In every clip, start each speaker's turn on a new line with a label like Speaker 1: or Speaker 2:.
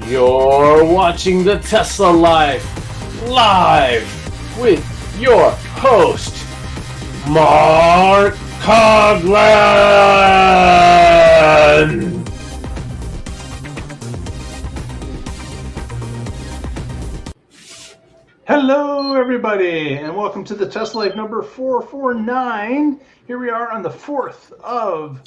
Speaker 1: You're watching the Tesla Life live with your host, Mark Coglan.
Speaker 2: Hello, everybody, and welcome to the Tesla Life number 449. Here we are on the 4th of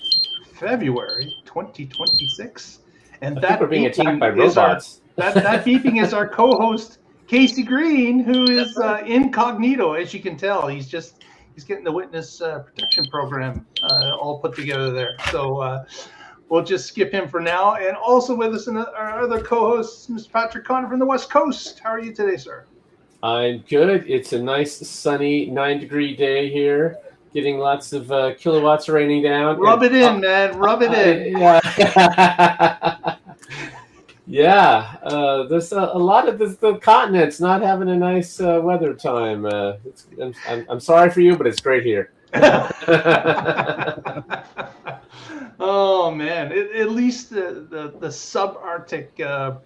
Speaker 2: February, 2026. And that
Speaker 1: we're being attacked by
Speaker 2: is
Speaker 1: robots.
Speaker 2: that beeping is our co-host Casey Green, who is incognito, as you can tell. He's getting the witness protection program all put together there. So we'll just skip him for now. And also with us, our other co-host, Mr. Patrick Connor from the West Coast. How are you today, sir?
Speaker 1: I'm good. It's a nice, sunny 9-degree day here. Getting lots of kilowatts raining down.
Speaker 2: Rub it in, man. Rub it in.
Speaker 1: Yeah. There's a lot of the continent's not having a nice weather time. I'm sorry for you, but it's great here.
Speaker 2: Oh man! At least the subarctic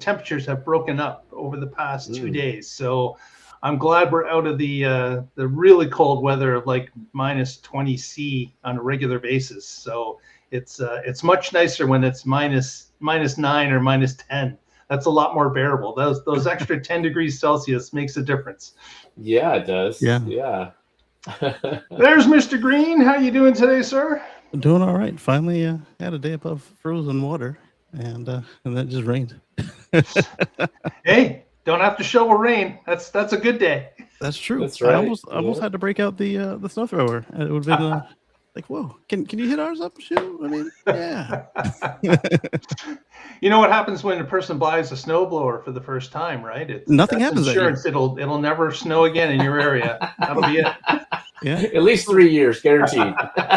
Speaker 2: temperatures have broken up over the past 2 days. So I'm glad we're out of the really cold weather of like minus 20 C on a regular basis. So it's much nicer when it's minus 9 or minus 10. That's a lot more bearable. Those extra 10 degrees Celsius makes a difference.
Speaker 1: Yeah, it does. Yeah.
Speaker 2: There's Mr. Green. How you doing today, sir?
Speaker 3: I'm doing all right. Finally had a day above frozen water, and that just rained.
Speaker 2: Hey, don't have to shovel rain. That's a good day.
Speaker 3: That's true.
Speaker 1: That's right.
Speaker 3: I almost had to break out the snow thrower. It would have been like, whoa, can you hit ours up? Shoot. I mean, yeah.
Speaker 2: You know what happens when a person buys a snowblower for the first time, right?
Speaker 3: Nothing happens.
Speaker 2: Insurance. It'll never snow again in your area. That'll be it.
Speaker 3: Yeah.
Speaker 1: At least 3 years, guaranteed.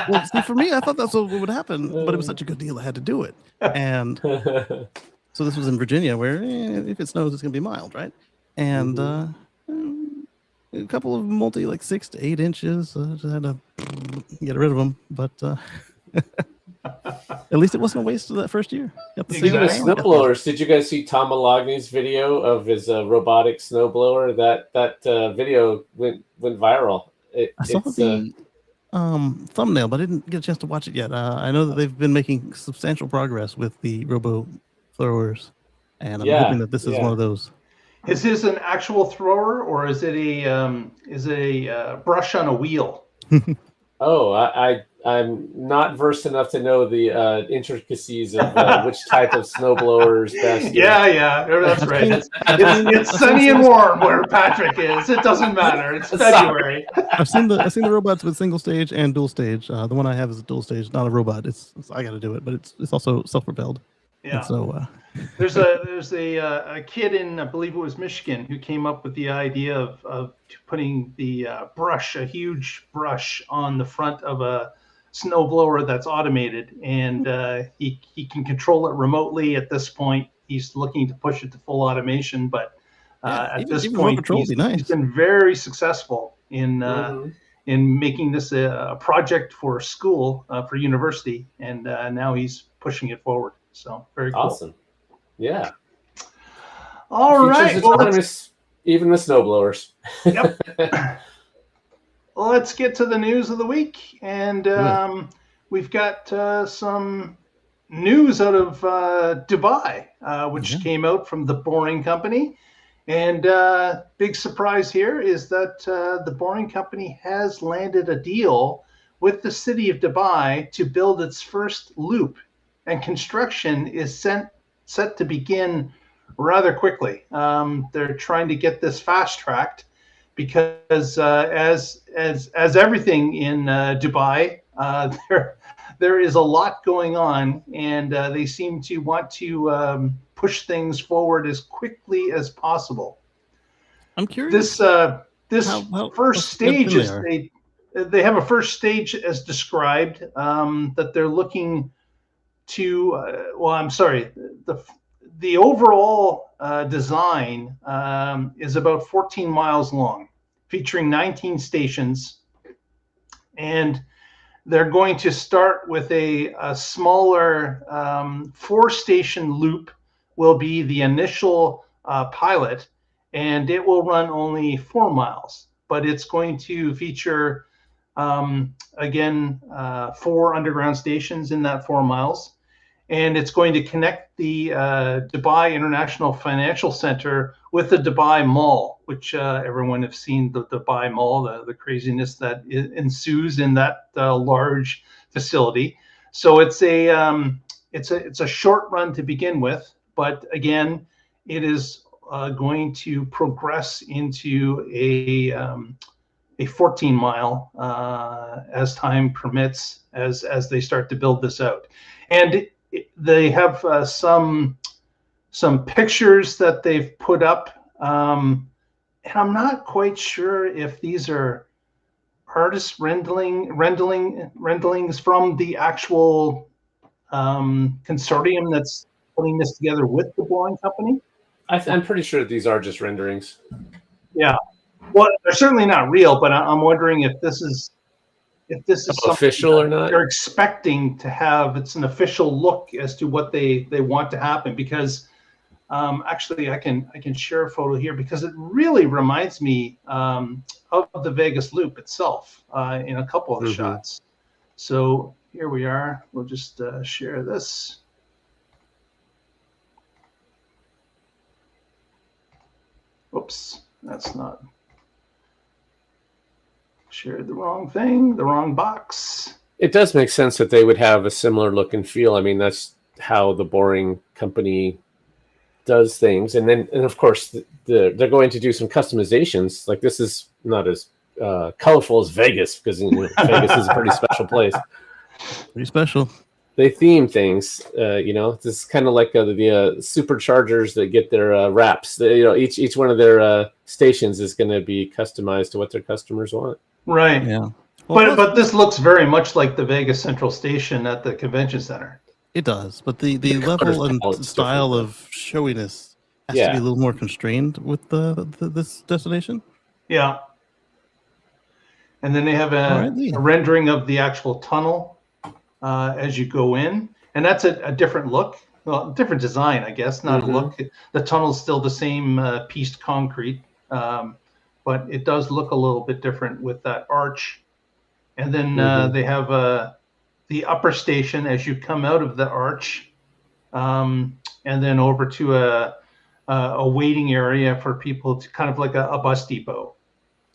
Speaker 3: Well, see, for me, I thought that's what would happen, but it was such a good deal, I had to do it. And so this was in Virginia, where if it snows, it's going to be mild, right? And a couple of multi, like 6 to 8 inches. Just had to get rid of them, but at least it wasn't a waste of that first year.
Speaker 1: Speaking of snowblowers, did you guys see Tom Malogny's video of his robotic snowblower? That video went viral.
Speaker 3: I saw the thumbnail, but I didn't get a chance to watch it yet. I know that they've been making substantial progress with the robo throwers, and I'm hoping that this is one of those.
Speaker 2: Is this an actual thrower, or is it a brush on a wheel?
Speaker 1: Oh, I'm not versed enough to know the intricacies of which type of snowblower is best.
Speaker 2: Yeah, that's right. It's sunny and warm where Patrick is. It doesn't matter. It's February.
Speaker 3: I've seen the robots with single stage and dual stage. The one I have is a dual stage, not a robot. It's I got to do it, but it's also self-propelled.
Speaker 2: Yeah.
Speaker 3: And so
Speaker 2: there's a kid in, I believe it was Michigan, who came up with the idea of putting the a huge brush on the front of a snowblower that's automated, and he can control it remotely. At this point, he's looking to push it to full automation, but at this point, he's been very successful in making this a project for school, for university, and now he's pushing it forward. So very cool.
Speaker 1: Awesome. Yeah.
Speaker 2: All right. Well,
Speaker 1: even the snowblowers.
Speaker 2: Yep. Well, let's get to the news of the week, and we've got some news out of Dubai, which came out from the Boring Company. And big surprise here is that the Boring Company has landed a deal with the city of Dubai to build its first loop, and construction is set to begin rather quickly. They're trying to get this fast-tracked because as everything in Dubai, there is a lot going on, and they seem to want to push things forward as quickly as possible.
Speaker 3: I'm curious.
Speaker 2: This first stage is they have a first stage as described that they're looking to. The overall design is about 14 miles long, featuring 19 stations, and they're going to start with a smaller 4-station loop will be the initial pilot, and it will run only 4 miles, but it's going to feature, again, 4 underground stations in that 4 miles. And it's going to connect the Dubai International Financial Center with the Dubai Mall, which everyone has seen the Dubai Mall, the craziness that ensues in that large facility. So it's a short run to begin with, but again, it is going to progress into a 14-mile as time permits, as they start to build this out. And they have some pictures that they've put up, and I'm not quite sure if these are artist renderings from the actual consortium that's putting this together with the boring company.
Speaker 1: I'm pretty sure these are just renderings.
Speaker 2: Yeah, well, they're certainly not real, but I'm wondering if this is
Speaker 1: official or not.
Speaker 2: They're expecting to have it's an official look as to what they want to happen, because actually I can share a photo here, because it really reminds me of the Vegas Loop itself in a couple of the shots. So here we are. We'll just share this. Oops, that's not. Shared the wrong thing, the wrong box.
Speaker 1: It does make sense that they would have a similar look and feel. I mean, that's how the boring company does things. And then, and of course, they're going to do some customizations. Like, this is not as colorful as Vegas, because Vegas is a pretty special place.
Speaker 3: Pretty special.
Speaker 1: They theme things. This is kind of like the Superchargers that get their wraps. Each one of their stations is going to be customized to what their customers want.
Speaker 2: Right.
Speaker 3: Yeah. Well,
Speaker 2: but this looks very much like the Vegas Central Station at the convention center.
Speaker 3: It does, but the level and style of showiness has to be a little more constrained with this destination.
Speaker 2: Yeah. And then they have a rendering of the actual tunnel as you go in, and that's a different look, well, different design, I guess, not a look. The tunnel's still the same pieced concrete, but it does look a little bit different with that arch. And then they have the upper station as you come out of the arch, and then over to a waiting area for people, to kind of like a bus depot.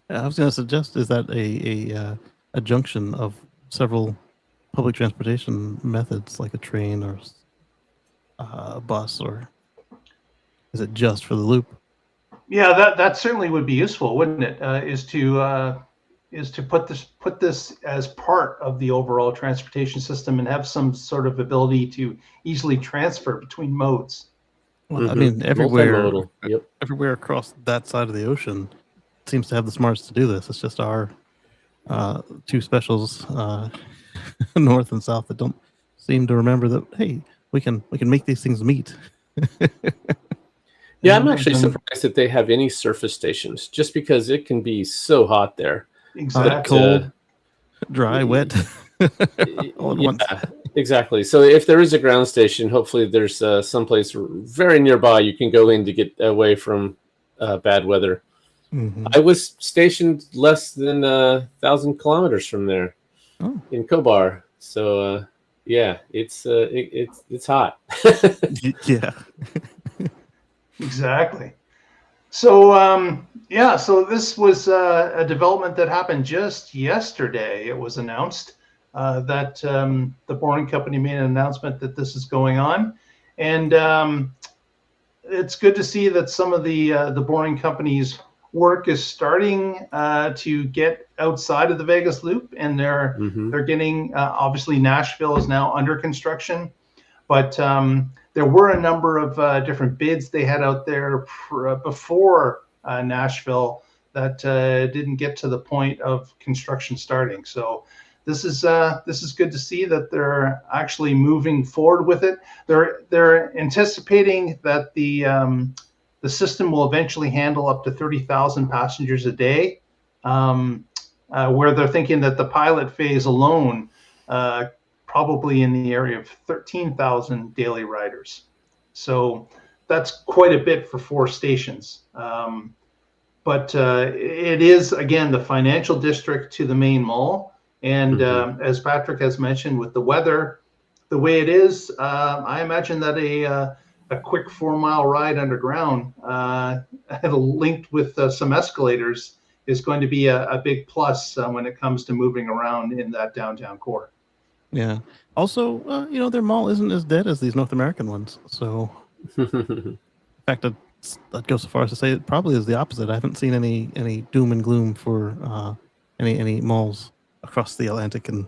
Speaker 3: I was going to suggest, is that a junction of several public transportation methods, like a train or a bus, or is it just for the loop?
Speaker 2: Yeah, that certainly would be useful, wouldn't it? Is to put this as part of the overall transportation system and have some sort of ability to easily transfer between modes.
Speaker 3: Well, I mean, everywhere across that side of the ocean seems to have the smarts to do this. It's just our two specials, north and south, that don't seem to remember that. Hey, we can make these things meet.
Speaker 1: Yeah, I'm actually surprised that they have any surface stations, just because it can be so hot there.
Speaker 2: Exactly.
Speaker 3: Cold, dry, wet. All at once.
Speaker 1: Exactly. So if there is a ground station, hopefully there's someplace very nearby you can go in to get away from bad weather. I was stationed less than 1,000 kilometers from there in Kobar. So yeah, it's hot.
Speaker 3: Yeah.
Speaker 2: Exactly. So so this was a development that happened just yesterday. It was announced that the boring company made an announcement that this is going on, and it's good to see that some of the boring company's work is starting to get outside of the Vegas Loop, and they're getting obviously Nashville is now under construction, but there were a number of different bids they had out there before Nashville that didn't get to the point of construction starting. So this is good to see that they're actually moving forward with it. They're anticipating that the system will eventually handle up to 30,000 passengers a day, where they're thinking that the pilot phase alone probably in the area of 13,000 daily riders. So that's quite a bit for 4 stations. But it is, again, the financial district to the main mall. And as Patrick has mentioned, with the weather, the way it is, I imagine that a quick 4-mile ride underground, linked with some escalators, is going to be a big plus when it comes to moving around in that downtown core.
Speaker 3: Yeah. Also, their mall isn't as dead as these North American ones. So, in fact, that goes so far as to say it probably is the opposite. I haven't seen any doom and gloom for any malls across the Atlantic, and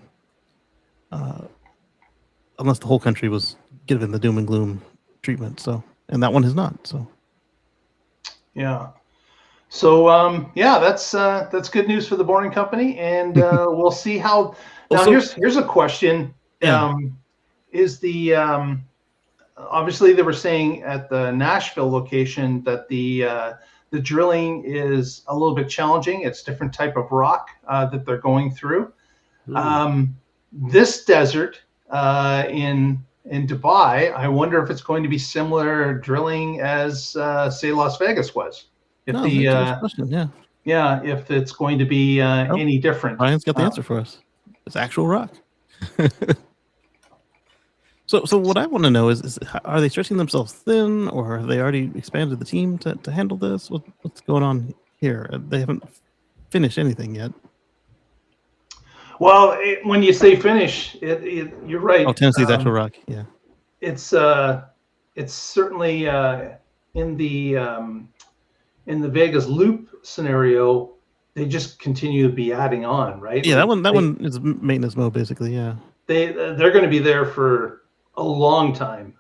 Speaker 3: unless the whole country was given the doom and gloom treatment. So, and that one is not. So,
Speaker 2: yeah. So that's good news for the Boring Company, and we'll see how. Now, here's a question.
Speaker 3: Yeah.
Speaker 2: Is the obviously they were saying at the Nashville location that the drilling is a little bit challenging. It's different type of rock that they're going through. This desert in Dubai, I wonder if it's going to be similar drilling as say Las Vegas was. If if it's going to be any different.
Speaker 3: Ryan's got the answer for us. It's actual rock. So what I want to know is are they stretching themselves thin, or have they already expanded the team to handle this? What's going on here? They haven't finished anything yet.
Speaker 2: Well, when you say finish, you're right.
Speaker 3: Oh, Tennessee's actual rock. Yeah.
Speaker 2: It's certainly in the Vegas Loop scenario, they just continue to be adding on, right?
Speaker 3: Yeah, that one is maintenance mode basically. Yeah.
Speaker 2: They're going to be there for a long time,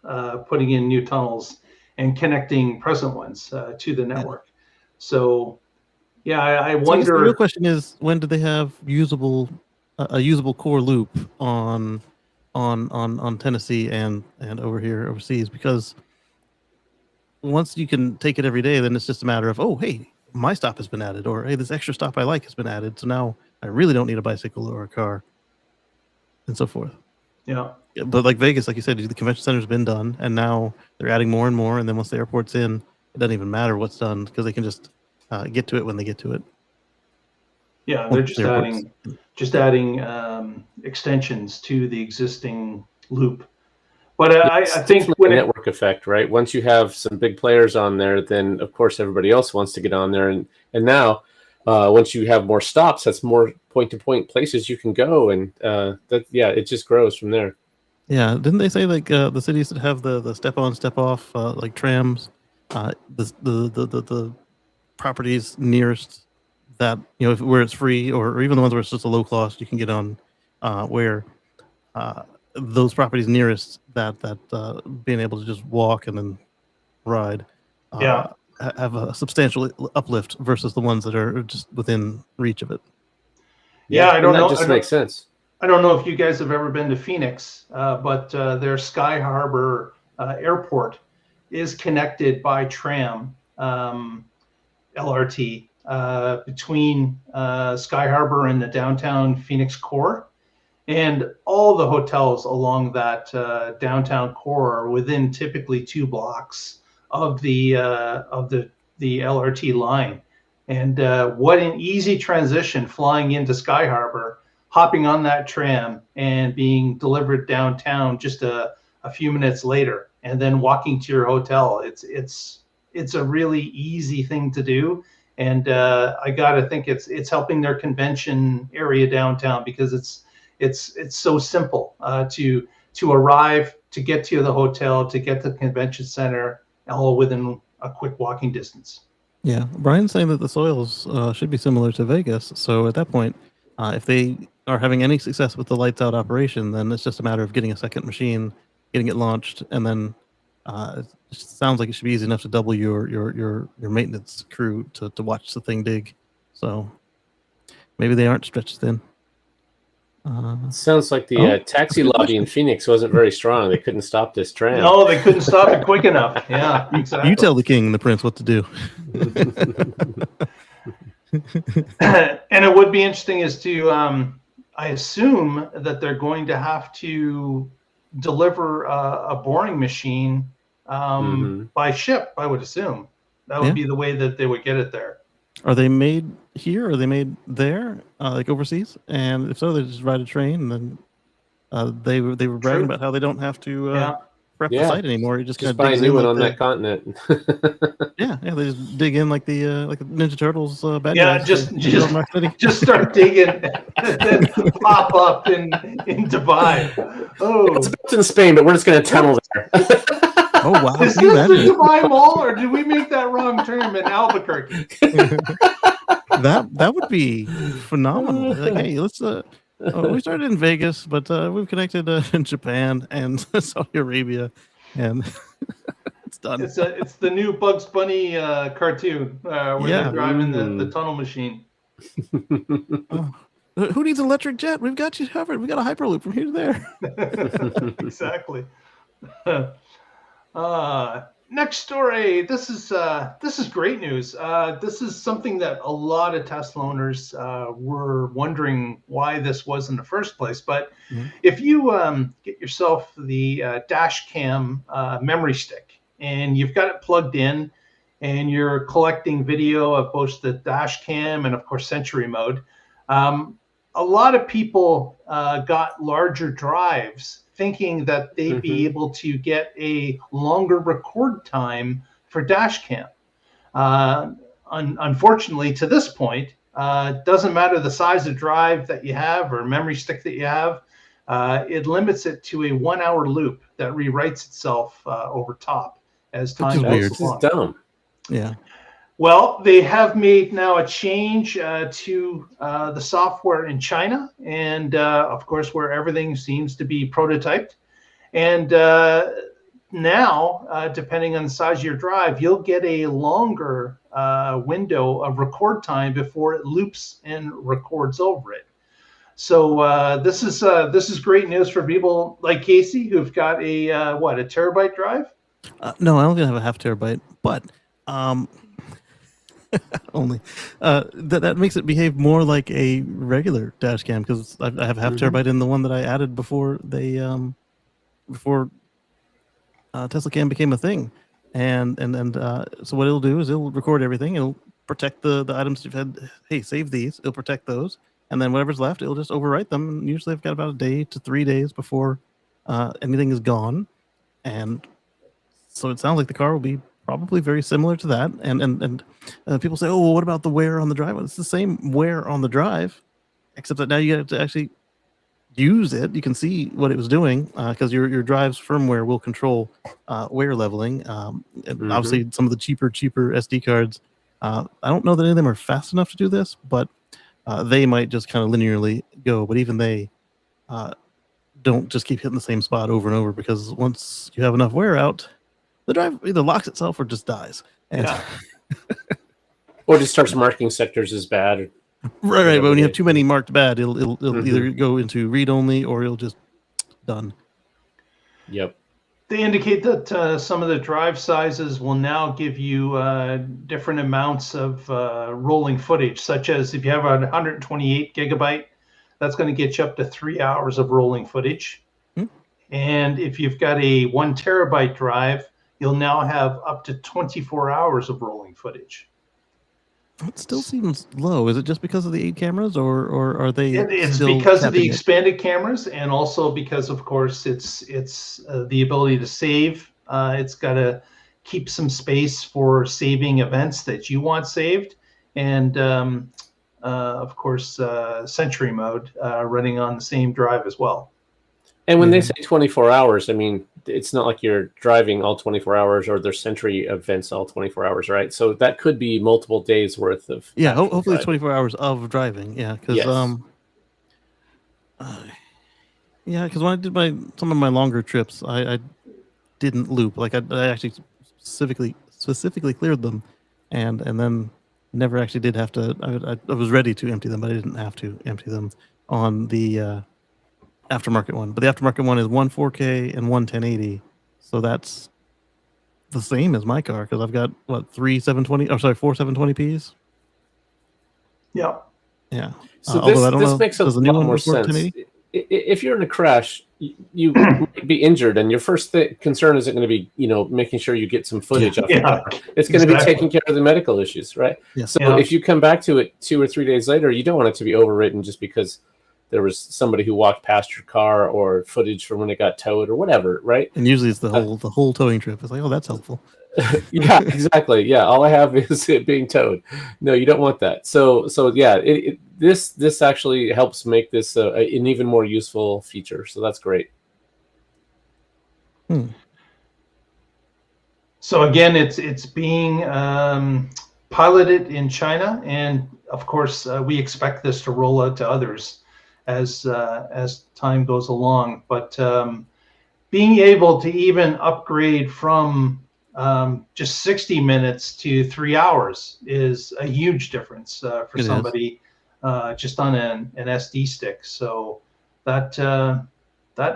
Speaker 2: putting in new tunnels and connecting present ones to the network. So, yeah, I wonder.
Speaker 3: So the real question is, when do they have a usable core loop on Tennessee and over here overseas? Because once you can take it every day, then it's just a matter of, oh, hey, my stop has been added, or hey, this extra stop I like has been added. So now I really don't need a bicycle or a car, and so forth.
Speaker 2: Yeah.
Speaker 3: But like Vegas, like you said, the convention center's been done, and now they're adding more and more. And then once the airport's in, it doesn't even matter what's done because they can just get to it when they get to it.
Speaker 2: Yeah, they're just adding extensions to the existing loop. But I think
Speaker 1: when a network effect, right? Once you have some big players on there, then of course everybody else wants to get on there, and now once you have more stops, that's more point-to-point places you can go, and it just grows from there.
Speaker 3: Yeah, didn't they say like the cities that have the step on, step off like trams, the properties nearest that where it's free, or even the ones where it's just a low cost you can get on, where those properties nearest that being able to just walk and then ride have a substantial uplift versus the ones that are just within reach of it.
Speaker 2: Yeah, I don't know.
Speaker 1: That just makes sense.
Speaker 2: I don't know if you guys have ever been to Phoenix, but their Sky Harbor airport is connected by tram, LRT, between Sky Harbor and the downtown Phoenix core. And all the hotels along that downtown core are within typically 2 blocks of the LRT line. And what an easy transition flying into Sky Harbor, hopping on that tram and being delivered downtown just a few minutes later, and then walking to your hotel. It's a really easy thing to do, and I gotta think it's helping their convention area downtown, because it's so simple to arrive, to get to the hotel, to get to the convention center, all within a quick walking distance.
Speaker 3: Yeah, Brian's saying that the soils should be similar to Vegas. So at that point, if they are having any success with the lights out operation, then it's just a matter of getting a second machine, getting it launched, and then it sounds like it should be easy enough to double your maintenance crew to watch the thing dig. So maybe they aren't stretched thin.
Speaker 1: Sounds like the taxi lobby in Phoenix wasn't very strong. They couldn't stop this tram.
Speaker 2: No, they couldn't stop it quick enough. Yeah, exactly.
Speaker 3: You tell the king and the prince what to do.
Speaker 2: And it would be interesting as to, I assume that they're going to have to deliver a boring machine by ship, I would assume. That would be the way that they would get it there.
Speaker 3: Are they made here? Or are they made there, like overseas? And if so, they just ride a train, and then they were bragging about how they don't have to prep the site anymore. You just
Speaker 1: buy a new one on that continent.
Speaker 3: yeah, they just dig in like the Ninja Turtles bad
Speaker 2: guys. Just start digging and then pop up in Dubai. Oh,
Speaker 1: it's built in Spain, but we're just going to tunnel there.
Speaker 3: Oh wow!
Speaker 2: Is this the Dubai Mall, or did we make that wrong term in Albuquerque?
Speaker 3: That would be phenomenal. Like, hey, let's. We started in Vegas, but we've connected in Japan and Saudi Arabia, and it's done.
Speaker 2: It's the new Bugs Bunny cartoon where they're driving the tunnel machine.
Speaker 3: Who needs an electric jet? We've got you covered. We got a Hyperloop from here to there.
Speaker 2: Exactly. Next story. This is great news. This is something that a lot of Tesla owners were wondering why this was in the first place. But if you get yourself the Dashcam memory stick and you've got it plugged in and you're collecting video of both the Dashcam and of course Sentry mode, a lot of people got larger drives thinking that they'd be able to get a longer record time for Dashcam. Unfortunately, to this point, it doesn't matter the size of drive that you have or memory stick that you have, it limits it to a 1 hour loop that rewrites itself over top as time goes along.
Speaker 1: This is dumb.
Speaker 3: Yeah.
Speaker 2: Well, they have made now a change to the software in China, and of course, where everything seems to be prototyped. And now, depending on the size of your drive, you'll get a longer window of record time before it loops and records over it. So this is great news for people like Casey who've got a a terabyte drive.
Speaker 3: No, I only have a half terabyte, but only that makes it behave more like a regular dash cam because I have half terabyte in the one that I added before they Tesla Cam became a thing, and so what it'll do is it'll record everything. It'll protect the items you've had. Hey, save these. It'll protect those, and then whatever's left, it'll just overwrite them. And usually, I've got about a day to 3 days before anything is gone, and so it sounds like the car will be probably very similar to that. And people say, oh, well, what about the wear on the drive? Well, it's the same wear on the drive, except that now you have to actually use it. You can see what it was doing because your drive's firmware will control wear leveling. And obviously, some of the cheaper SD cards, I don't know that any of them are fast enough to do this, but they might just kind of linearly go. But even they don't just keep hitting the same spot over and over because once you have enough wear out, the drive either locks itself or just dies. And
Speaker 1: or just starts marking sectors as bad.
Speaker 3: Right. But when you have too many marked bad, it'll either go into read only or it'll just done.
Speaker 1: Yep.
Speaker 2: They indicate that some of the drive sizes will now give you different amounts of rolling footage, such as if you have a 128 gigabyte, that's going to get you up to 3 hours of rolling footage. And if you've got a 1 terabyte drive, you'll now have up to 24 hours of rolling footage.
Speaker 3: It still seems low. Is it just because of the 8 cameras, or are they?
Speaker 2: It's because of the expanded cameras, and also because, of course, it's the ability to save. It's got to keep some space for saving events that you want saved, and of course, Sentry mode running on the same drive as well.
Speaker 1: And when they say 24 hours, I mean, it's not like you're driving all 24 hours or there's Sentry events all 24 hours, right? So that could be multiple days worth of.
Speaker 3: Yeah, hopefully 24 hours of driving. Yeah, because when I did some of my longer trips, I didn't loop. Like I actually specifically cleared them, and then never actually did have to. I was ready to empty them, but I didn't have to empty them on the aftermarket one. But the aftermarket one is 1 4K and 1 1080, so that's the same as my car because I've got four 720p's.
Speaker 2: Yeah.
Speaker 1: So this makes a lot more sense. If you're in a crash, you might be injured, and your first concern isn't going to be, making sure you get some footage off your car. It's going to be taking care of the medical issues, right?
Speaker 3: Yeah.
Speaker 1: So if you come back to it 2 or 3 days later, you don't want it to be overwritten just because there was somebody who walked past your car or footage from when it got towed or whatever, right?
Speaker 3: And usually it's the whole towing trip. It's like, oh, that's helpful.
Speaker 1: Yeah, exactly. Yeah, all I have is it being towed. No, you don't want that. So yeah, this actually helps make this an even more useful feature. So that's great.
Speaker 2: So again, it's being piloted in China, and of course, we expect this to roll out to others as time goes along. But being able to even upgrade from just 60 minutes to 3 hours is a huge difference for somebody just on an SD stick. So that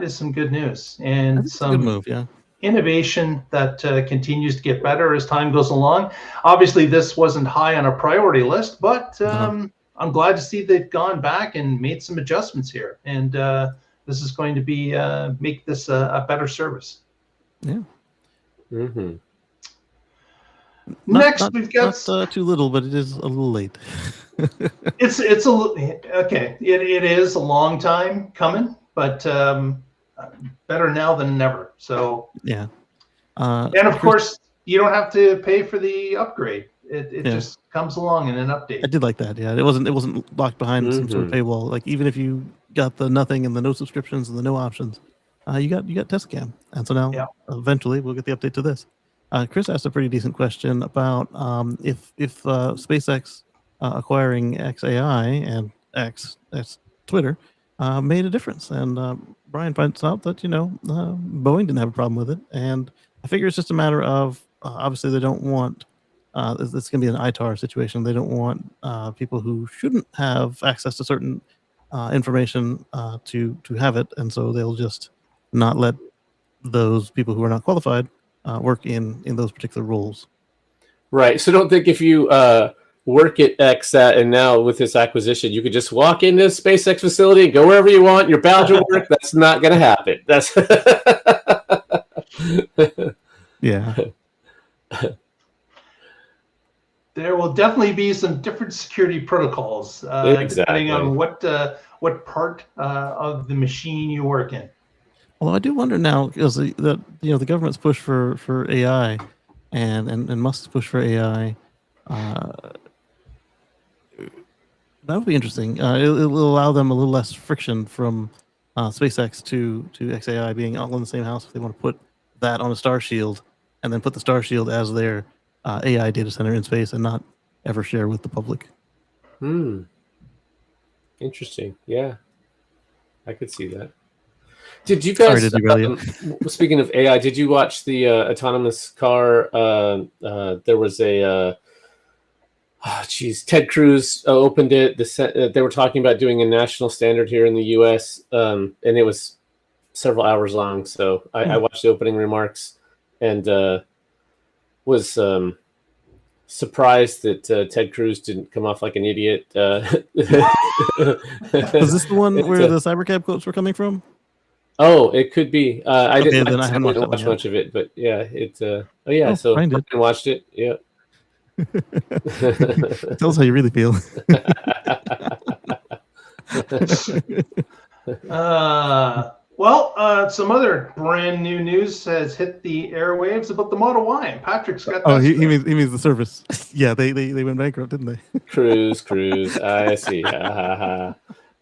Speaker 2: is some good news, and some
Speaker 3: good move, yeah.
Speaker 2: Innovation that continues to get better as time goes along. Obviously, this wasn't high on a priority list, but I'm glad to see they've gone back and made some adjustments here, and this is going to be make this a better service.
Speaker 3: Yeah.
Speaker 1: Mm-hmm.
Speaker 2: Next, we've got
Speaker 3: not too little, but it is a little late.
Speaker 2: it's a okay. It is a long time coming, but better now than never. So
Speaker 3: yeah.
Speaker 2: And of course, you don't have to pay for the upgrade. It just comes along in an update.
Speaker 3: I did like that. Yeah, it wasn't locked behind some sort of paywall. Like even if you got the nothing and the no subscriptions and the no options, you got Dashcam, and so now eventually we'll get the update to this. Chris asked a pretty decent question about if SpaceX acquiring XAI and X Twitter made a difference, and Brian points out that Boeing didn't have a problem with it, and I figure it's just a matter of obviously they don't want this going to be an ITAR situation. They don't want people who shouldn't have access to certain information to have it, and so they'll just not let those people who are not qualified work in those particular roles.
Speaker 1: Right. So don't think if you work at XSat and now with this acquisition, you could just walk into a SpaceX facility and go wherever you want. Your badge will work. That's not going to happen. That's
Speaker 2: yeah. There will definitely be some different security protocols depending on what part of the machine you work in.
Speaker 3: Well, I do wonder now, because the government's push for AI and Musk's push for AI, that would be interesting. It will allow them a little less friction from SpaceX to XAI being all in the same house if they want to put that on a Star Shield and then put the Star Shield as their AI data center in space and not ever share with the public.
Speaker 1: Interesting. Yeah, I could see that. Did you guys? Speaking of AI, did you watch the autonomous car? There was a Ted Cruz opened it. They were talking about doing a national standard here in the U.S. And it was several hours long. So I watched the opening remarks and was surprised that Ted Cruz didn't come off like an idiot.
Speaker 3: Was this the one where the Cybercab quotes were coming from?
Speaker 1: Oh, it could be. I didn't
Speaker 3: watch
Speaker 1: much of it, but yeah, so I watched it. Yeah.
Speaker 3: Tell us how you really feel.
Speaker 2: Some other brand new news has hit the airwaves about the Model Y, and Patrick's got.
Speaker 3: Oh, he means the service. Yeah, they went bankrupt, didn't they?
Speaker 1: Cruise. I see.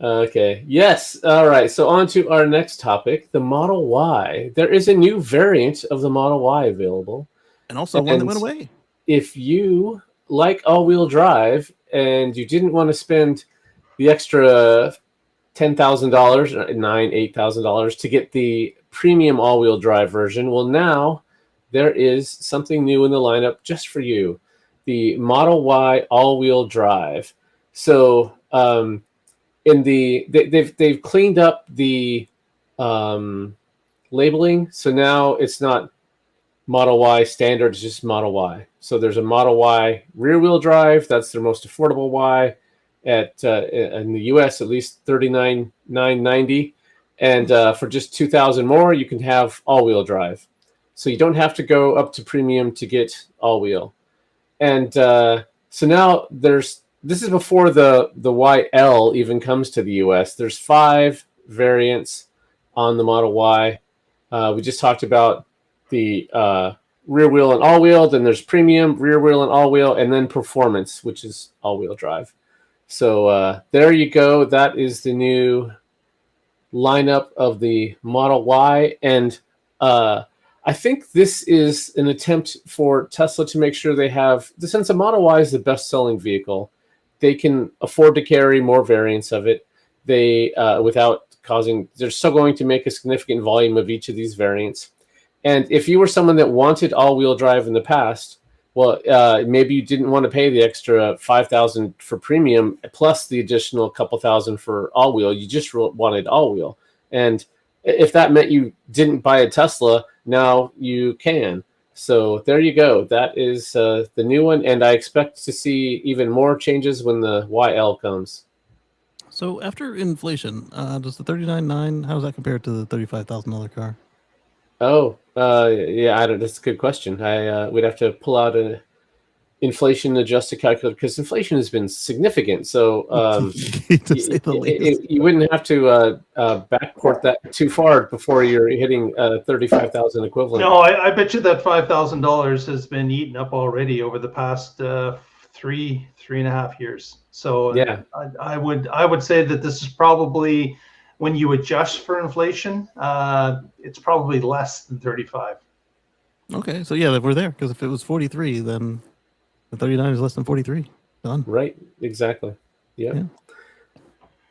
Speaker 1: Okay. Yes. All right. So on to our next topic, the Model Y. There is a new variant of the Model Y available,
Speaker 3: and also one that went away.
Speaker 1: If you like all-wheel drive and you didn't want to spend the extra $10,000, $8,000 to get the premium all-wheel drive version, well, now there is something new in the lineup just for you: the Model Y all-wheel drive. So, they've cleaned up the labeling, so now it's not Model Y standard, it's just Model Y. So there's a Model Y rear-wheel drive. That's their most affordable Y at in the US, at least $39,990, And for just $2,000 more, you can have all-wheel drive. So you don't have to go up to premium to get all-wheel. And so now this is before the YL even comes to the US. There's 5 variants on the Model Y. We just talked about the rear wheel and all-wheel. Then there's premium, rear wheel and all-wheel, and then performance, which is all-wheel drive. So there you go. That is the new lineup of the Model Y. And I think this is an attempt for Tesla to make sure they have, since the Model Y is the best-selling vehicle, they can afford to carry more variants of it. They without causing, they're still going to make a significant volume of each of these variants. And if you were someone that wanted all-wheel drive in the past, well, maybe you didn't want to pay the extra $5,000 for premium plus the additional couple thousand for all-wheel. You just wanted all-wheel. And if that meant you didn't buy a Tesla, now you can. So there you go. That is the new one. And I expect to see even more changes when the YL comes.
Speaker 3: So after inflation, does the $39,900, how does that compare to the $35,000 car?
Speaker 1: Oh, yeah, I don't. That's a good question. We'd have to pull out an inflation-adjusted calculator because inflation has been significant. So you wouldn't have to backport that too far before you're hitting 35,000 equivalent.
Speaker 2: No, I bet you that $5,000 has been eaten up already over the past 3.5 years. So
Speaker 1: yeah,
Speaker 2: I would say that this is probably, when you adjust for inflation, it's probably less than 35.
Speaker 3: Okay, so yeah, we're there, because if it was 43, then the 39 is less than 43. Done.
Speaker 1: Right, exactly. Yeah.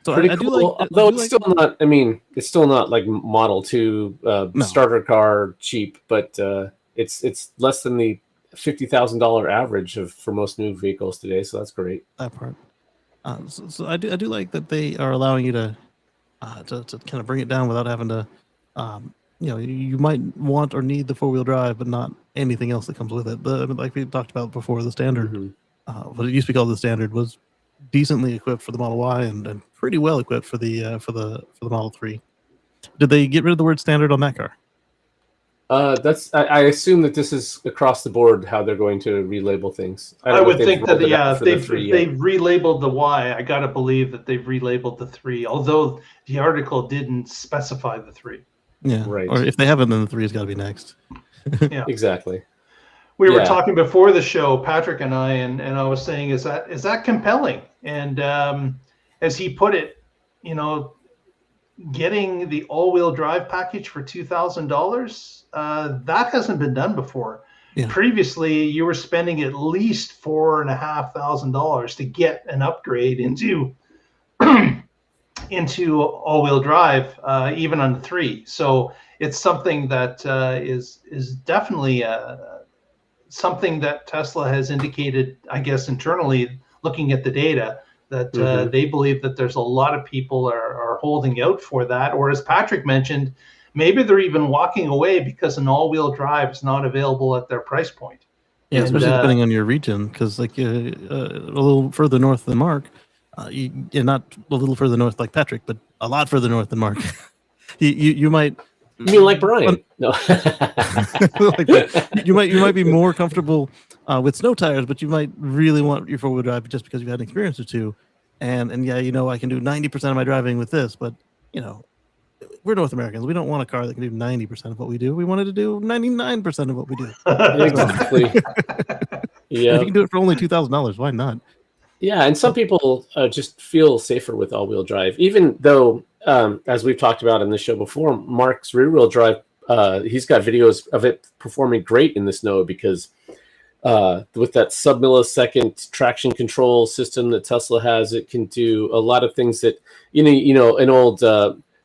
Speaker 3: So
Speaker 1: pretty
Speaker 3: I
Speaker 1: cool.
Speaker 3: do like,
Speaker 1: although it's still not. I mean, it's still not like Model 2 starter car cheap, but it's less than the $50,000 average for most new vehicles today. So that's great.
Speaker 3: That part. So I do like that they are allowing you to kind of bring it down without having to, you might want or need the 4-wheel drive, but not anything else that comes with it. Like we talked about before, the standard, what it used to be called the standard, was decently equipped for the Model Y and pretty well equipped for the Model 3. Did they get rid of the word standard on that car?
Speaker 1: I assume that this is across the board how they're going to relabel things.
Speaker 2: I would think that if they've relabeled the Y, I gotta believe that they've relabeled the 3. Although the article didn't specify the 3.
Speaker 3: Yeah,
Speaker 1: right.
Speaker 3: Or if they haven't, then the 3 has got to be next.
Speaker 2: Yeah,
Speaker 1: exactly.
Speaker 2: We were talking before the show, Patrick and I, and I was saying, is that compelling? And as he put it, getting the all-wheel drive package for $2,000, that hasn't been done before. Yeah. Previously, you were spending at least $4,500 to get an upgrade into all-wheel drive, even on the 3. So it's something that is definitely something that Tesla has indicated, I guess, internally, looking at the data, that they believe that there's a lot of people are holding out for that. Or as Patrick mentioned, maybe they're even walking away because an all-wheel drive is not available at their price point.
Speaker 3: Yeah, especially depending on your region, because like a little further north than Mark, not a little further north like Patrick, but a lot further north than Mark. you might.
Speaker 1: You mean like Brian? No.
Speaker 3: Like that. You might be more comfortable with snow tires, but you might really want your 4-wheel drive just because you've had an experience or two. And yeah, I can do 90% of my driving with this, but we're North Americans. We don't want a car that can do 90% of what we do. We wanted to do 99% of what we do.
Speaker 1: Exactly.
Speaker 3: Yeah. If you can do it for only $2,000, why not?
Speaker 1: Yeah, and some people just feel safer with all-wheel drive, even though, as we've talked about in the show before, Mark's rear-wheel drive, he's got videos of it performing great in the snow because with that sub-millisecond traction control system that Tesla has, it can do a lot of things that an old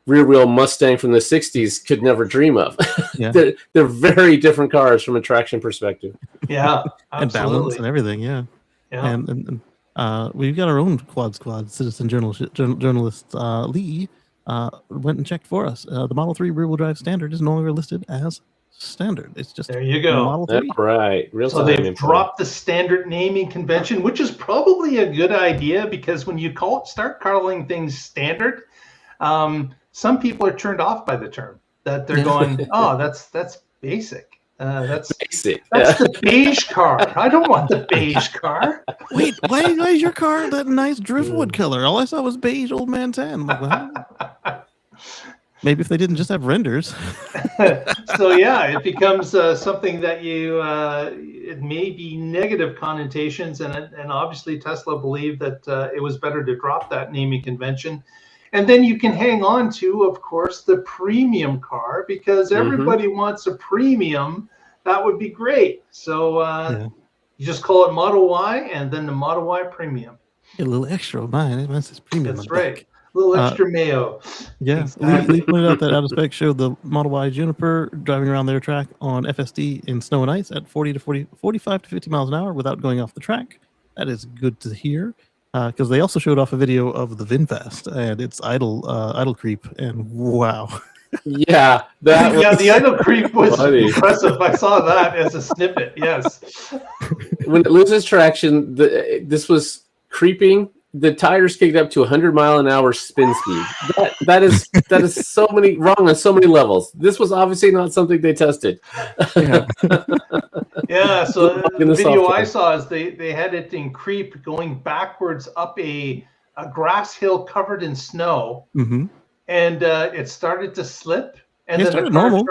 Speaker 1: rear-wheel Mustang from the 60s could never dream of. Yeah. They're very different cars from a traction perspective.
Speaker 2: Yeah,
Speaker 3: and balance and everything. Yeah. And we've got our own Quad Squad citizen journalist, Lee, went and checked for us. The Model 3 rear-wheel drive standard is no longer listed as standard. It's just
Speaker 2: there you go.
Speaker 3: Model 3.
Speaker 1: That's right.
Speaker 2: So they've dropped the standard naming convention, which is probably a good idea because when you start calling things standard, some people are turned off by the term. That they're going, oh, that's basic. That's
Speaker 1: basic.
Speaker 2: The beige car. I don't want the beige car.
Speaker 3: Wait, why is your car that nice driftwood color? All I saw was beige old man tan. I'm like, well, maybe if they didn't just have renders.
Speaker 2: So yeah, it becomes something that you it may be negative connotations, and obviously Tesla believed that it was better to drop that naming convention. And then you can hang on to, of course, the premium car, because everybody wants a premium. That would be great. So you just call it Model Y and then the Model Y Premium.
Speaker 3: A little extra of mine. It says premium.
Speaker 2: That's right. A little extra mayo.
Speaker 3: Yeah.
Speaker 2: Exactly.
Speaker 3: Lee pointed out that out of spec showed the Model Y Juniper driving around their track on FSD in snow and ice at 45 to 50 miles an hour without going off the track. That is good to hear. Because they also showed off a video of the VinFast and its idle creep, and wow.
Speaker 1: Yeah,
Speaker 2: the idle creep was impressive. I saw that as a snippet. Yes.
Speaker 1: When it loses traction, this was creeping. The tires kicked up to 100-mile-an-hour spin speed. That is so wrong on so many levels. This was obviously not something they tested.
Speaker 2: Yeah. So the video I saw is they had it in creep going backwards up a grass hill covered in snow, and it started to slip, and then the car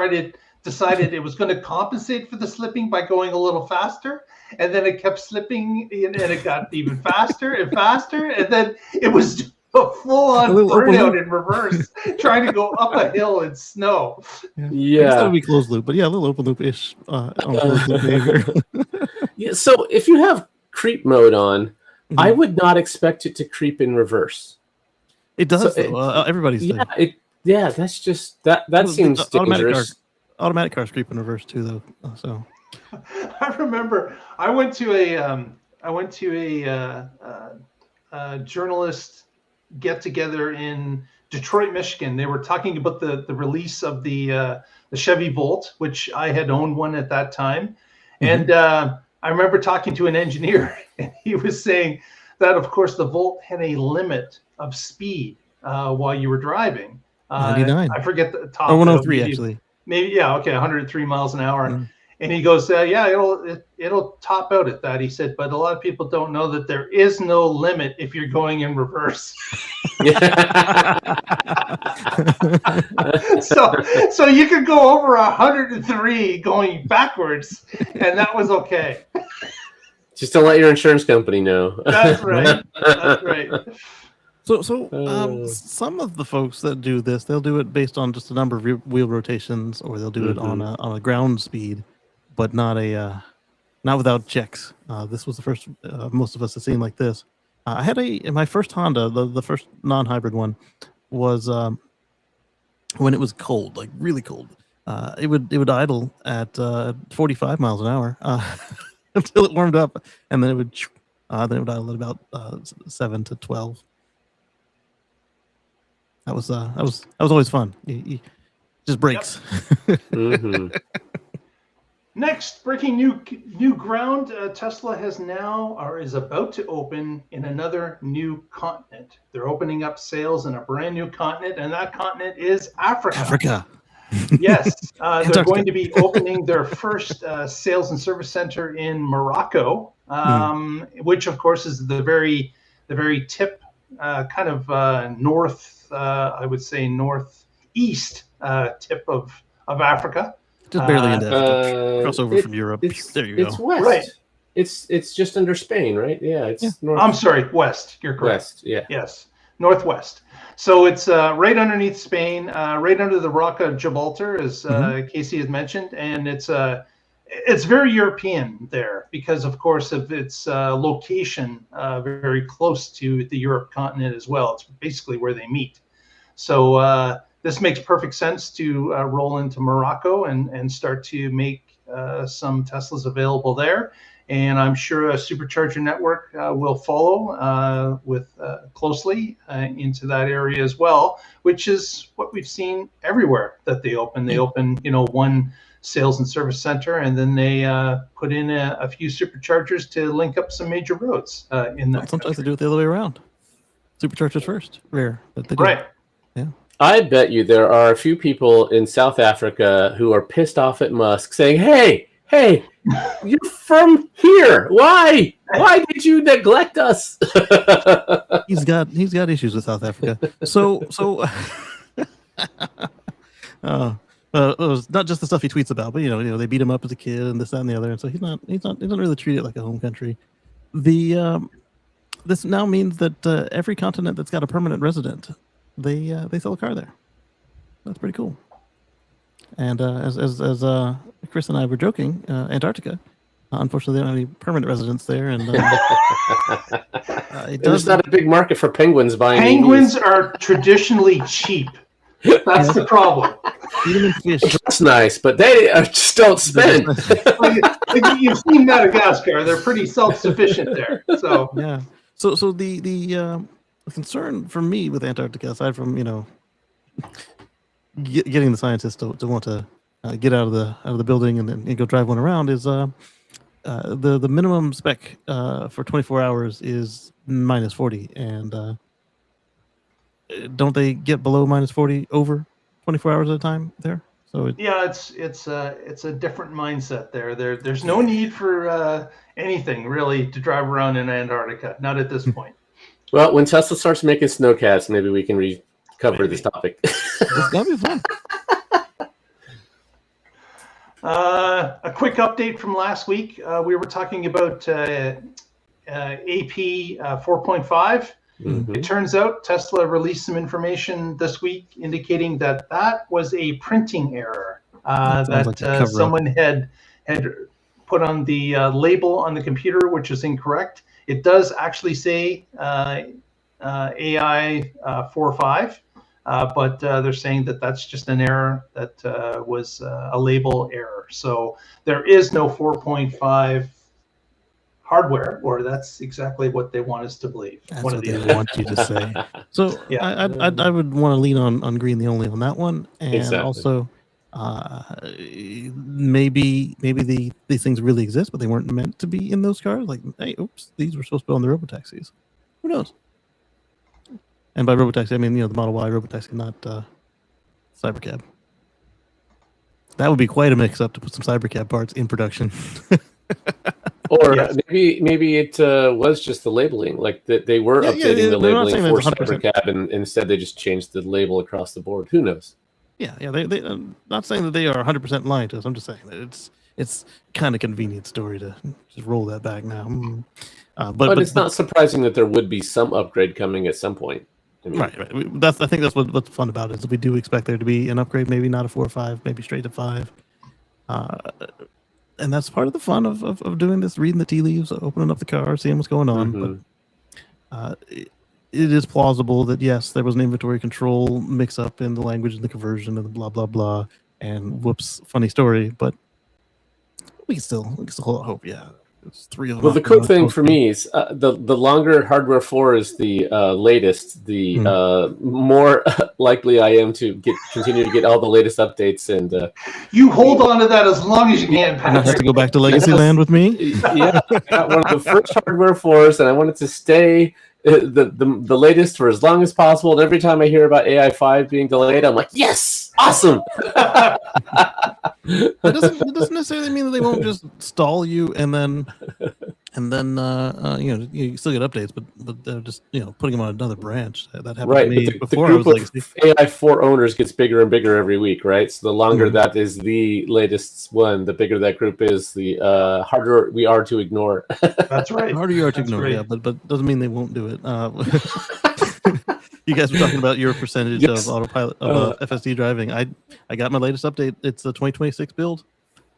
Speaker 2: decided it was going to compensate for the slipping by going a little faster. And then it kept slipping, and it got even faster and faster, and then it was a full-on burnout in reverse, trying to go up a hill in snow.
Speaker 3: Yeah, that would be closed loop, but yeah, a little open loop-ish.
Speaker 1: Yeah, so if you have creep mode on, I would not expect it to creep in reverse.
Speaker 3: It does. So everybody's
Speaker 1: yeah. That's just that seems dangerous.
Speaker 3: Automatic cars creep in reverse too, though. So.
Speaker 2: I remember I went to a journalist get together in Detroit, Michigan. They were talking about the release of the Chevy Volt, which I had owned one at that time, and I remember talking to an engineer, and he was saying that, of course, the Volt had a limit of speed while you were driving.
Speaker 3: 99.
Speaker 2: I forget the top.
Speaker 3: 103 actually.
Speaker 2: Maybe 103 miles an hour. And he goes, it'll top out at that. He said, but a lot of people don't know that there is no limit if you're going in reverse. So you could go over 103 going backwards, and that was okay.
Speaker 1: Just don't let your insurance company know.
Speaker 2: That's right. That's right.
Speaker 3: So some of the folks that do this, they'll do it based on just a number of wheel rotations, or they'll do it on a ground speed, but not without checks. This was the first most of us have seen like this. I had my first Honda, the first non-hybrid one, was when it was cold, like really cold. It would idle at 45 miles an hour until it warmed up, and then it would idle at about 7 to 12. That was always fun. You just brakes.
Speaker 2: Yep. Next, breaking new ground. Tesla has now, or is about to open in another new continent. They're opening up sales in a brand new continent, and that continent is Africa. Yes, they're going to be opening their first sales and service center in Morocco, which of course is the very tip, kind of north. I would say northeast tip of Africa.
Speaker 3: Just barely into crossover from Europe. There you go.
Speaker 1: It's west.
Speaker 2: Right.
Speaker 1: It's just under Spain, right? Yeah. North.
Speaker 2: I'm sorry, west. You're correct.
Speaker 1: West. Yeah.
Speaker 2: Yes, northwest. So it's right underneath Spain, right under the Rock of Gibraltar, as Casey has mentioned, and it's very European there because, of course, of its location, very close to the Europe continent as well. It's basically where they meet. So this makes perfect sense to roll into Morocco and start to make some Teslas available there. And I'm sure a Supercharger network will follow closely into that area as well, which is what we've seen everywhere that they open. They open, one sales and service center, and then they put in a few Superchargers to link up some major roads in that.
Speaker 3: Sometimes they do it the other way around. Superchargers first, rare, but they do.
Speaker 2: Right.
Speaker 3: Yeah.
Speaker 1: I bet you there are a few people in South Africa who are pissed off at Musk, saying, "Hey, you're from here. Why did you neglect us?"
Speaker 3: He's got issues with South Africa. So it was not just the stuff he tweets about, but they beat him up as a kid and this, that, and the other, and so he doesn't really treat it like a home country. This now means that every continent that's got a permanent resident, they sell a car there. That's pretty cool. And as Chris and I were joking, Antarctica, unfortunately, they don't have any permanent residents there, and
Speaker 1: there's not a big market for penguins buying.
Speaker 2: Penguins are traditionally cheap. That's the problem.
Speaker 3: That's
Speaker 1: nice, but they just don't spend.
Speaker 2: You've seen Madagascar; they're pretty self-sufficient there. So
Speaker 3: yeah. So the concern for me with Antarctica, aside from getting the scientists to want to get out of the building and go drive one around, is the minimum spec for 24 hours is -40, and don't they get below -40 over 24 hours at a time there? So
Speaker 2: it's a different mindset there. There's no need for anything really to drive around in Antarctica. Not at this point.
Speaker 1: Well, when Tesla starts making snowcats, maybe we can recover this topic.
Speaker 3: It's gonna be fun.
Speaker 2: A quick update from last week. We were talking about AP 4.5. Mm-hmm. It turns out Tesla released some information this week indicating that was a printing error that someone had put on the label on the computer, which is incorrect. It does actually say AI 4.5, but they're saying that that's just an error that was a label error. So there is no 4.5 hardware, or that's exactly what they want us to believe.
Speaker 3: That's what they want you to say. So yeah. I would want to lean on green the only on that one, and also maybe these things really exist, but they weren't meant to be in those cars. Like, hey, oops, these were supposed to be on the robotaxis. Who knows? And by robotaxi, I mean the Model Y robotaxi, not Cybercab. That would be quite a mix-up to put some Cybercab parts in production.
Speaker 1: Or maybe it was just the labeling, like that they were updating the labeling for Supercab, and instead they just changed the label across the board. Who knows?
Speaker 3: Yeah. They I'm not saying that they are 100% lying to us. I'm just saying that it's kind of convenient story to just roll that back now. But
Speaker 1: it's not surprising that there would be some upgrade coming at some point. I mean,
Speaker 3: right. I think that's what's fun about it is we do expect there to be an upgrade, maybe not a 4 or 5, maybe straight to 5. And that's part of the fun of doing this, reading the tea leaves, opening up the car, seeing what's going on. Mm-hmm. But it is plausible that, yes, there was an inventory control mix-up in the language and the conversion and the blah, blah, blah. And whoops, funny story. But we can still hold hope, yeah. It's 3 of them.
Speaker 1: Well, the cool thing for me is the longer hardware 4 is the latest, the more likely I am to continue to get all the latest updates. And
Speaker 2: you hold on to that as long as you can, Patrick.
Speaker 3: You have to go back to Legacy Land with me.
Speaker 1: Yeah, I got one of the first hardware 4s, and I wanted to stay the latest for as long as possible. And every time I hear about AI 5 being delayed, I'm like, yes, awesome.
Speaker 3: It doesn't necessarily mean that they won't just stall you and then you still get updates, but they're just putting them on another branch. That happened to me before.
Speaker 1: The group of AI 4 owners gets bigger and bigger every week, right? So the longer that is the latest one, the bigger that group is, the harder we are to ignore.
Speaker 2: That's right.
Speaker 3: The harder you are to ignore, yeah, but doesn't mean they won't do it. You guys were talking about your percentage of autopilot of FSD driving. I got my latest update. It's a 2026 build.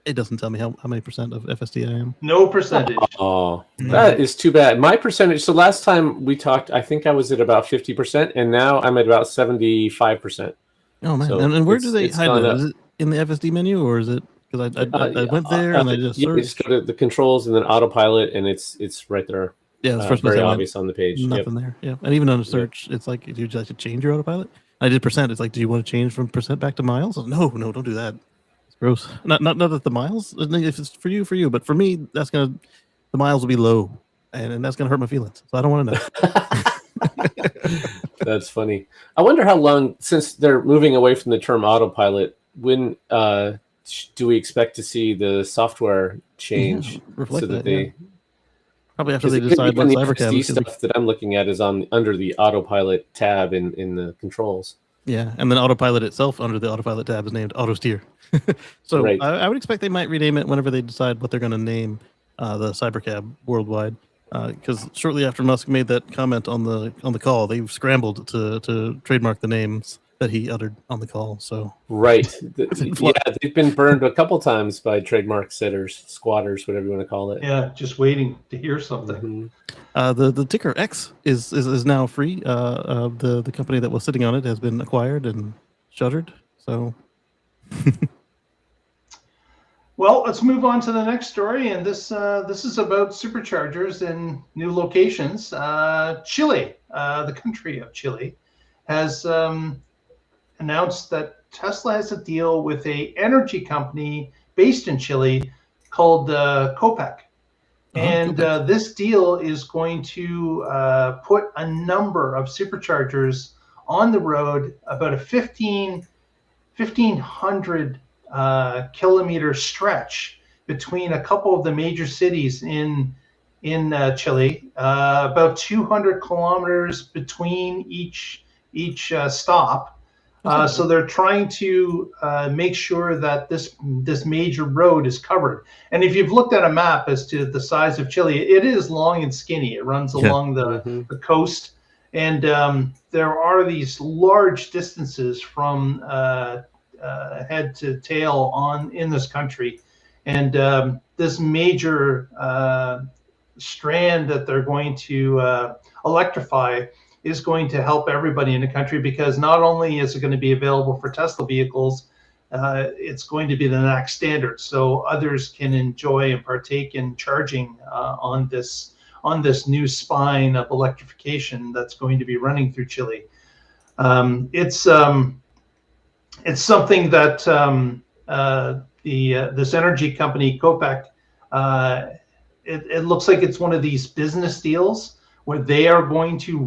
Speaker 3: It doesn't tell me how many percent of FSD I am.
Speaker 2: No percentage.
Speaker 1: Oh, that is too bad. My percentage. So last time we talked, I think I was at about 50%, and now I'm at about 75%.
Speaker 3: Oh man! So and where do they hide it? Is it in the FSD menu, or is it? Because I went there and I just searched.
Speaker 1: You just go to the controls and then autopilot, and it's right there.
Speaker 3: Yeah, it's first
Speaker 1: very obvious on the page.
Speaker 3: Nothing there. Yeah, and even on the search, it's like, do you like to change your autopilot? I did percent. It's like, do you want to change from percent back to miles? No, don't do that. It's gross. Not that the miles. If it's for you. But for me, the miles will be low, and that's gonna hurt my feelings. So I don't want to know.
Speaker 1: That's funny. I wonder how long, since they're moving away from the term autopilot, when do we expect to see the software change
Speaker 3: reflect
Speaker 1: so that
Speaker 3: that,
Speaker 1: they
Speaker 3: probably after
Speaker 1: because
Speaker 3: they
Speaker 1: it could be
Speaker 3: decide what
Speaker 1: when the
Speaker 3: cybercam
Speaker 1: FSD
Speaker 3: is going to be.
Speaker 1: stuff that I'm looking at is under the autopilot tab in the controls.
Speaker 3: Yeah, and then autopilot itself under the autopilot tab is named auto steer. So
Speaker 1: Right.
Speaker 3: I would expect they might rename it whenever they decide what they're going to name the cybercab worldwide. Because shortly after Musk made that comment on the call, they scrambled to trademark the names that he uttered on the call. So
Speaker 1: Right. Yeah, they've been burned a couple times by trademark sitters, squatters, whatever you want to call it.
Speaker 2: Yeah, just waiting to hear something.
Speaker 3: The ticker X is now free. The company that was sitting on it has been acquired and shuttered. So.
Speaker 2: Well, let's move on to the next story, and this is about superchargers in new locations. Chile, the country of Chile, has announced that Tesla has a deal with a energy company based in Chile called Copec. And this deal is going to put a number of superchargers on the road, about a 1,500 kilometer stretch between a couple of the major cities in Chile, about 200 kilometers between each stop. So they're trying to make sure that this major road is covered. And if you've looked at a map as to the size of Chile, it is long and skinny. It runs along the coast. And there are these large distances from head to tail in this country. And this major strand that they're going to electrify is going to help everybody in the country, because not only is it going to be available for Tesla vehicles, it's going to be the next standard, so others can enjoy and partake in charging on this new spine of electrification that's going to be running through Chile. It's something that this energy company Copec, it looks like it's one of these business deals where they are going to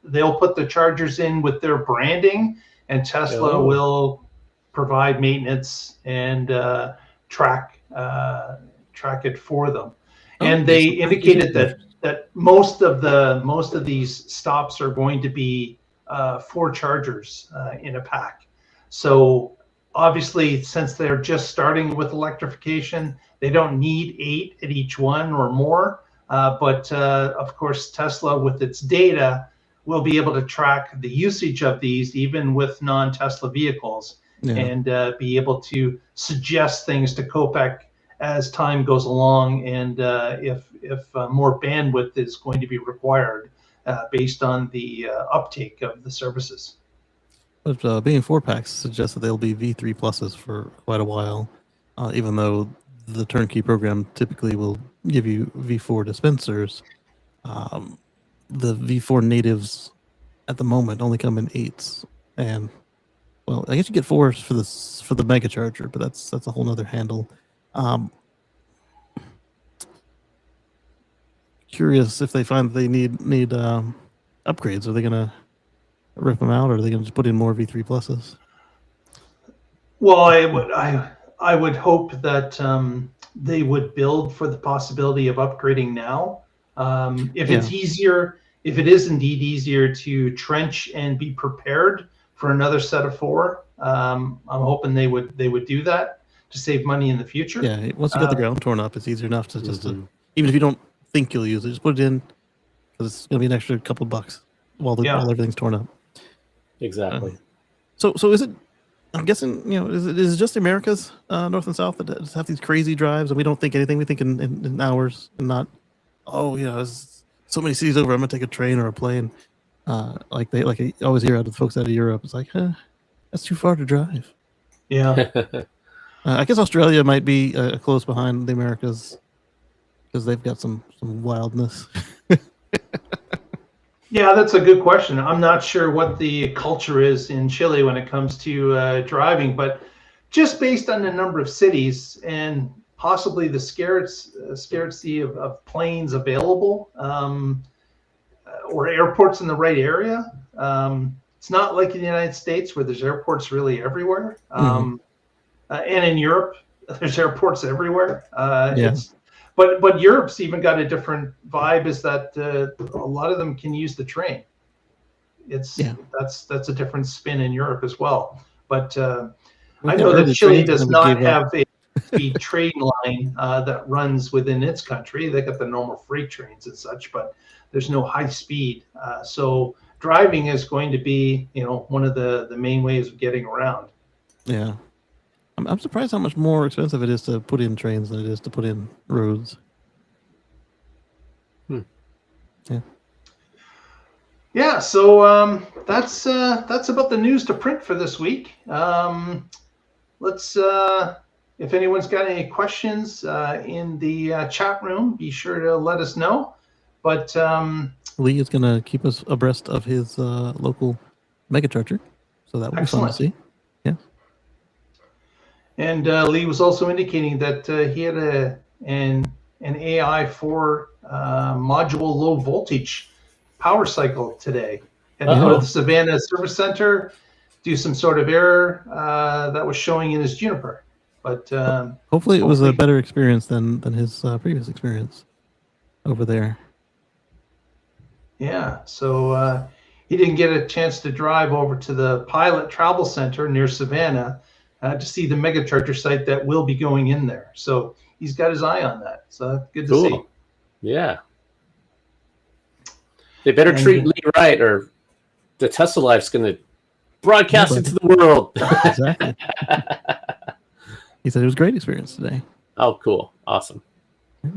Speaker 2: they'll put the chargers in with their branding, and Tesla will provide maintenance and track it for them. And they indicated that most of these stops are going to be 4 chargers in a pack. So obviously, since they're just starting with electrification, they don't need 8 at each one or more. But of course, Tesla, with its data, will be able to track the usage of these even with non-Tesla vehicles, and be able to suggest things to Copec as time goes along, and if more bandwidth is going to be required based on the uptake of the services.
Speaker 3: But being 4-packs suggests that they'll be V3 pluses for quite a while, even though the turnkey program typically will give you V4 dispensers. The V4 natives at the moment only come in 8s, and well, I guess you get 4s for the mega charger, but that's a whole nother handle. Curious if they find that they need upgrades. Are they gonna rip them out, or are they gonna just put in more V3 pluses?
Speaker 2: Well, I would hope that they would build for the possibility of upgrading now. If it is indeed easier to trench and be prepared for another set of 4, I'm hoping they would do that to save money in the future.
Speaker 3: Yeah, once you got the ground torn up, it's easier enough to just even if you don't think you'll use it, just put it in, because it's gonna be an extra couple bucks while everything's torn up.
Speaker 1: Exactly.
Speaker 3: So is it? I'm guessing, is it just America's North and South that have these crazy drives, and we don't think anything? We think in hours, and not, there's so many cities over, I'm gonna take a train or a plane. Like I always hear out of the folks out of Europe, it's like, that's too far to drive.
Speaker 2: Yeah.
Speaker 3: I guess Australia might be close behind the Americas, because they've got some wildness.
Speaker 2: Yeah, that's a good question. I'm not sure what the culture is in Chile when it comes to driving, but just based on the number of cities and possibly the scarcity of planes available, or airports in the right area. It's not like in the United States where there's airports really everywhere. And in Europe, there's airports everywhere. But Europe's even got a different vibe. Is that a lot of them can use the train? That's a different spin in Europe as well. But I know that Chile does not have a speed train line that runs within its country. They got the normal freight trains and such, but there's no high speed. So driving is going to be, one of the main ways of getting around.
Speaker 3: Yeah. I'm surprised how much more expensive it is to put in trains than it is to put in roads. Yeah.
Speaker 2: Yeah, so that's about the news to print for this week. Let's, if anyone's got any questions in the chat room, be sure to let us know. But
Speaker 3: Lee is going to keep us abreast of his local megacharger, so that will be fun to see. Yeah.
Speaker 2: And Lee was also indicating that he had an AI for module low voltage power cycle today. Had to go to the Savannah Service Center, do some sort of error that was showing in his Juniper. But
Speaker 3: hopefully it was a better experience than his previous experience over there.
Speaker 2: Yeah, so he didn't get a chance to drive over to the Pilot Travel Center near Savannah to see the megacharger site that will be going in there. So he's got his eye on that. So that's good to see.
Speaker 1: Yeah. They better treat Lee right, or the Tesla life's going to broadcast it to the world.
Speaker 3: Exactly. He said it was a great experience today.
Speaker 1: Oh, cool. Awesome.
Speaker 3: Yeah.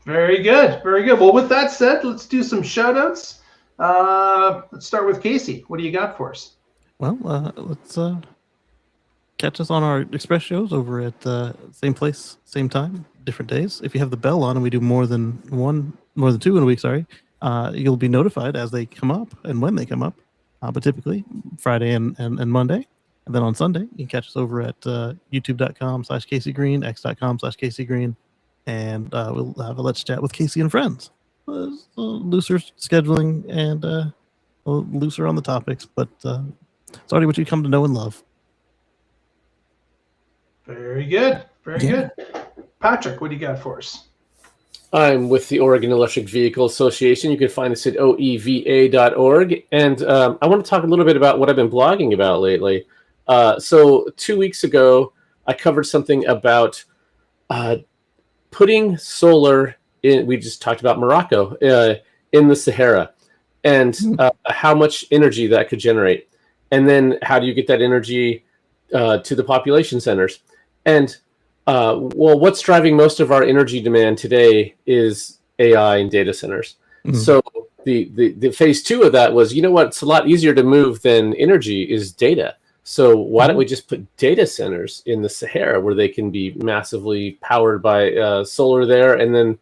Speaker 2: Very good. Very good. Well, with that said, let's do some shout outs. Let's start with Casey. What do you got for us?
Speaker 3: Well, let's catch us on our express shows over at same place, same time, different days. If you have the bell on and we do more than two in a week, you'll be notified as they come up and when they come up. But typically Friday and Monday. And then on Sunday, you can catch us over at youtube.com/Casey Green, x.com/Casey Green. And we'll have a Let's Chat with Casey and Friends. Looser scheduling and looser on the topics, but it's already what you come to know and love.
Speaker 2: Very good. Very good. Patrick, what do you got for us?
Speaker 1: I'm with the Oregon Electric Vehicle Association. You can find us at oeva.org. And I want to talk a little bit about what I've been blogging about lately. So 2 weeks ago, I covered something about putting solar in. We just talked about Morocco in the Sahara and how much energy that could generate. And then how do you get that energy to the population centers? And what's driving most of our energy demand today is AI and data centers. So the phase 2 of that was, what's a lot easier to move than energy is data. So why don't we just put data centers in the Sahara where they can be massively powered by solar there, and then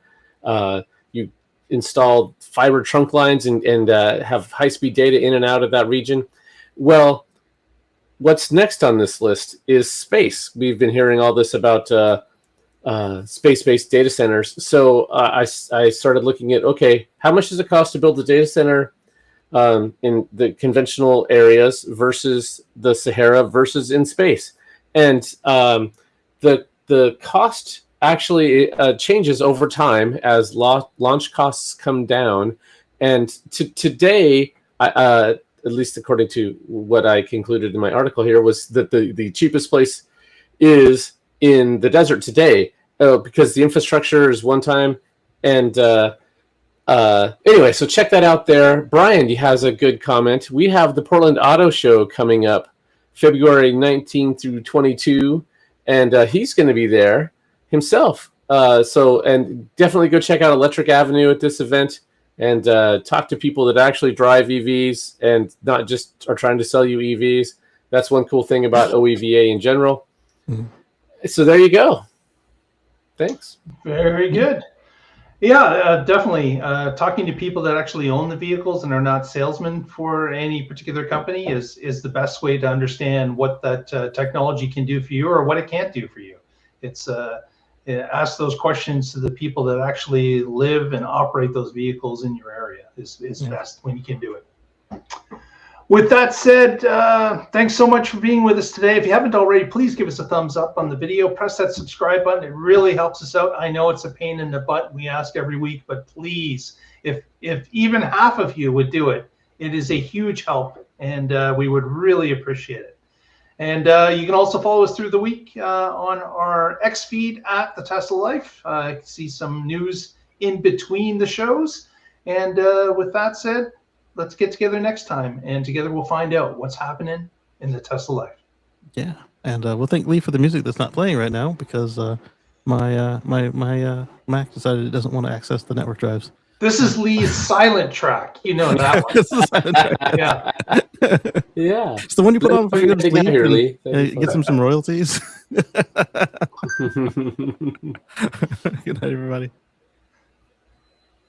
Speaker 1: you install fiber trunk lines and have high-speed data in and out of that region. Well, what's next on this list is space. We've been hearing all this about space-based data centers. So I started looking at, okay, how much does it cost to build a data center in the conventional areas versus the Sahara versus in space? And the cost actually changes over time as launch costs come down. And today, at least according to what I concluded in my article here, was that the cheapest place is in the desert today because the infrastructure is one time. And anyway, so check that out there. Brian has a good comment. We have the Portland Auto Show coming up February 19 through 22, and he's going to be there himself. And definitely go check out Electric Avenue at this event and talk to people that actually drive EVs and not just are trying to sell you EVs. That's one cool thing about OEVA in general. So there you go. Thanks.
Speaker 2: Very good. Yeah, definitely. Talking to people that actually own the vehicles and are not salesmen for any particular company is the best way to understand what that technology can do for you or what it can't do for you. It's ask those questions to the people that actually live and operate those vehicles in your area. is best when you can do it. With that said, thanks so much for being with us today. If you haven't already, please give us a thumbs up on the video. Press that subscribe button. It really helps us out. I know it's a pain in the butt. We ask every week, but please, if even half of you would do it, it is a huge help, and we would really appreciate it. And you can also follow us through the week on our X feed at The Tesla Life. You can see some news in between the shows. And with that said, let's get together next time, and together we'll find out what's happening in the Tesla life.
Speaker 3: Yeah, and we'll thank Lee for the music that's not playing right now because my Mac decided it doesn't want to access the network drives.
Speaker 2: This is Lee's silent track. You know that one.
Speaker 3: This is a silent track.
Speaker 2: Yeah.
Speaker 1: Yeah.
Speaker 3: It's the one you put on before you go to sleep.
Speaker 1: Here, Lee.
Speaker 3: Get some royalties. Good night, everybody.